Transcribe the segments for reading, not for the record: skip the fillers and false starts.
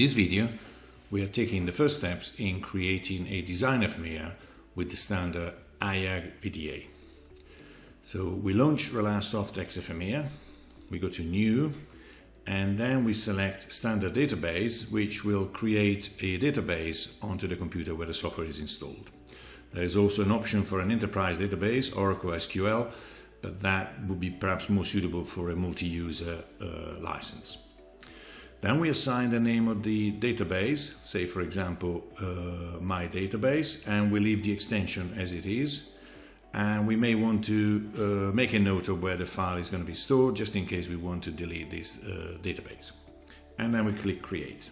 this video, we are taking the first steps in creating a design FMEA with the standard IAG PDA. So we launch Relassoft XFMEA, we go to New, and then we select Standard Database, which will create a database onto the computer where the software is installed. There is also an option for an enterprise database, Oracle SQL, but that would be perhaps more suitable for a multi-user license. Then we assign the name of the database, say for example my database, and we leave the extension as it is. And we may want to make a note of where the file is going to be stored, just in case we want to delete this database. And then we click Create.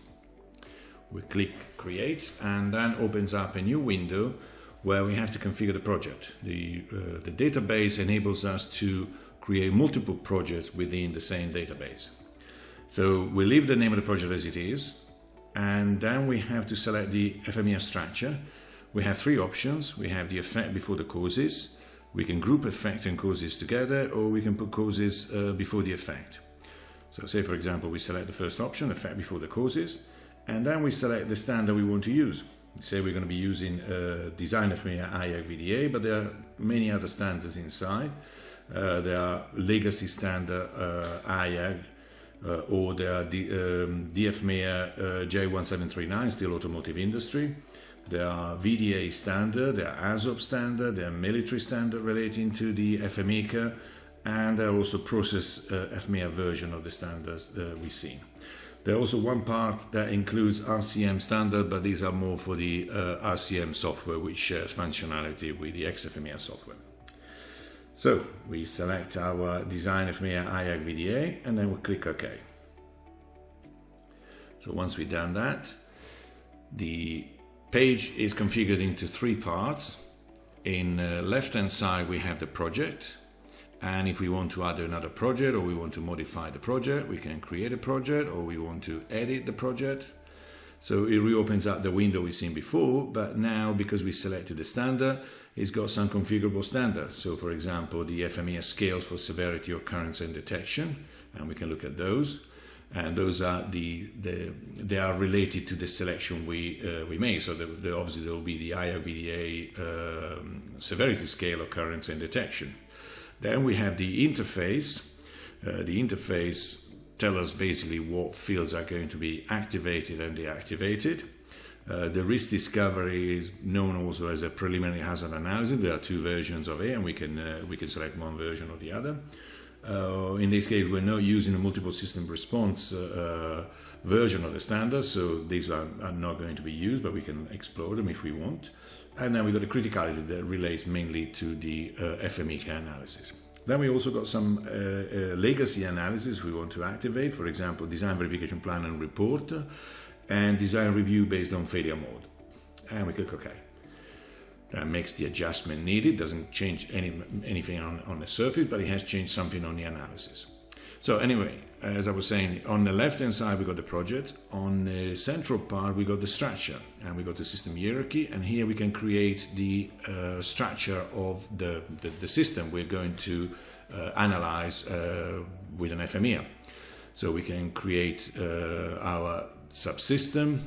We click Create, and then opens up a new window where we have to configure the project. The database enables us to create multiple projects within the same database. So we leave the name of the project as it is, and then we have to select the FMEA structure. We have three options. We have the effect before the causes. We can group effect and causes together, or we can put causes before the effect. So say for example, we select the first option, effect before the causes, and then we select the standard we want to use. We say we're going to be using Design FMEA IAG VDA, but there are many other standards inside. There are legacy standard IAG, or there are the DFMEA J1739, still automotive industry. There are VDA standard, there are ASOP standard, there are military standard relating to the FMEA, and there are also process FMEA version of the standards we've seen. There are also one part that includes RCM standard, but these are more for the RCM software, which shares functionality with the XFMEA software. So we select our Design FMEA IAG VDA, and then we click OK. So once we've done that, the page is configured into three parts. In the left-hand side, we have the project. And if we want to add another project, or we want to modify the project, we can create a project, or we want to edit the project. So it reopens up the window we've seen before, but now because we selected the standard, it's got some configurable standards. So for example, the FMEA scales for severity, occurrence and detection, and we can look at those. And those are they are related to the selection we made. So obviously there will be the IAG VDA severity scale, occurrence and detection. Then we have the interface. The interface tells us basically what fields are going to be activated and deactivated. The risk discovery is known also as a preliminary hazard analysis. There are two versions of it, and we can select one version or the other. In this case, we're not using a multiple system response version of the standard, so these are not going to be used, but we can explore them if we want. And then we've got the criticality that relates mainly to the FMEA analysis. Then we also got some legacy analysis we want to activate, for example, design verification plan and report, and design review based on failure mode. And we click OK. That makes the adjustment needed. Doesn't change anything on the surface, but it has changed something on the analysis. So anyway, as I was saying, on the left-hand side we got the project. On the central part we got the structure, and we got the system hierarchy. And here we can create the structure of the system we're going to analyze with an FMEA. So we can create our subsystem,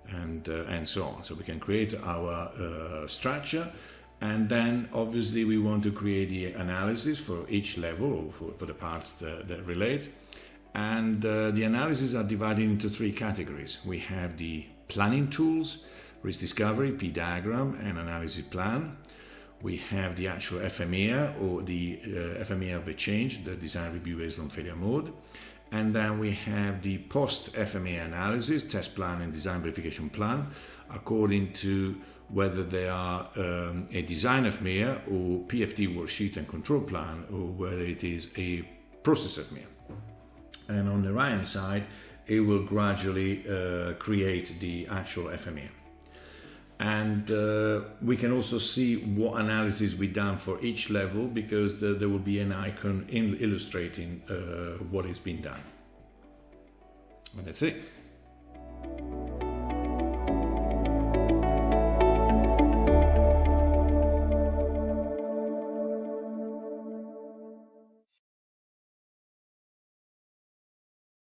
and so on. So we can create our structure, and then obviously we want to create the analysis for each level, or for the parts that relate. And the analyses are divided into three categories. We have the planning tools, risk discovery, P-diagram, and analysis plan. We have the actual FMEA, or the FMEA of the change, the design review based on failure mode. And then we have the post-FMEA analysis, test plan and design verification plan, according to whether they are a design FMEA or PFD worksheet and control plan, or whether it is a process FMEA. And on the right-hand side, it will gradually create the actual FMEA. And we can also see what analysis we've done for each level, because there will be an icon illustrating what is being done. And that's it.